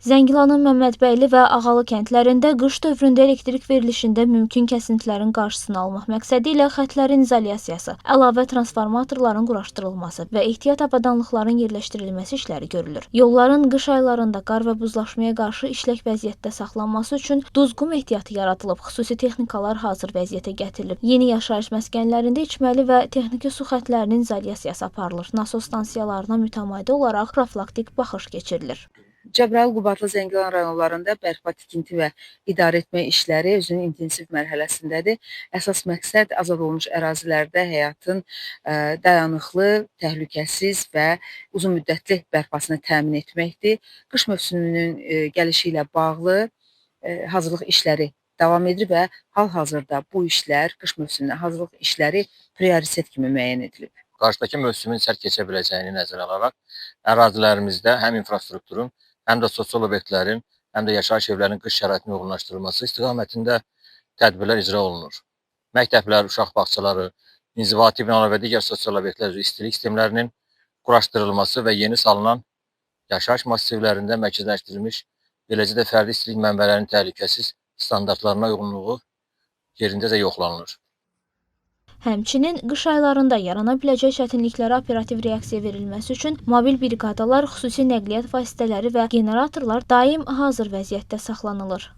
Zəngilanın Məmmədbəyli və Ağalı kəndlərində qış dövründə elektrik verilişində mümkün kəsintilərin qarşısını almaq məqsədi ilə xəttlərin izolyasiyası, əlavə transformatorların quraşdırılması və ehtiyat avadanlıqların yerləşdirilməsi işləri görülür. Yolların qış aylarında qar və buzlaşmaya qarşı işlək vəziyyətdə saxlanması üçün duz-qum ehtiyatı yaradılıb, xüsusi texnikalar hazır vəziyyətə gətirilib. Yeni yaşayış məskənlərində içməli və texniki su xəttlərinin izolyasiyası aparılır. Nasos stansiyalarına mütəmadi olaraq profilaktik baxış keçirilir. Cəbrayıl, Qubadlı, Zəngilan rayonlarında bərpa, tikinti və idarə etmə işləri özünün intensiv mərhələsindədir. Əsas məqsəd azad olunmuş ərazilərdə həyatın dayanıqlı, təhlükəsiz və uzunmüddətli bərpasını təmin etməkdir. Qış mövsümünün gəlişi ilə bağlı hazırlıq işləri davam edir və hal-hazırda bu işlər, qış mövsümünə hazırlıq işləri prioritet kimi müəyyən edilib. Qarşıdakı mövsümün sərt keçə biləcəyini nəzərə alaraq ərazilərimizdə həm infrastrukturun, həm də sosial obyektlərin, həm də yaşayış evlərinin qış şəraitinin uyğunlaşdırılması istiqamətində tədbirlər icra olunur. Məktəblər, uşaq bağçaları, inzibati binalar və digər sosial obyektlər üzrə istilik sistemlərinin quraşdırılması və yeni salınan yaşayış massivlərində mərkəzləşdirilmiş, eləcə də fərdi istilik mənbələrinin təhlükəsiz standartlarına uyğunluğu yerindəcə yoxlanılır. Həmçinin qış aylarında yarana biləcək çətinliklərə operativ reaksiya verilməsi üçün mobil briqadalar, xüsusi nəqliyyat vasitələri və generatorlar daim hazır vəziyyətdə saxlanılır.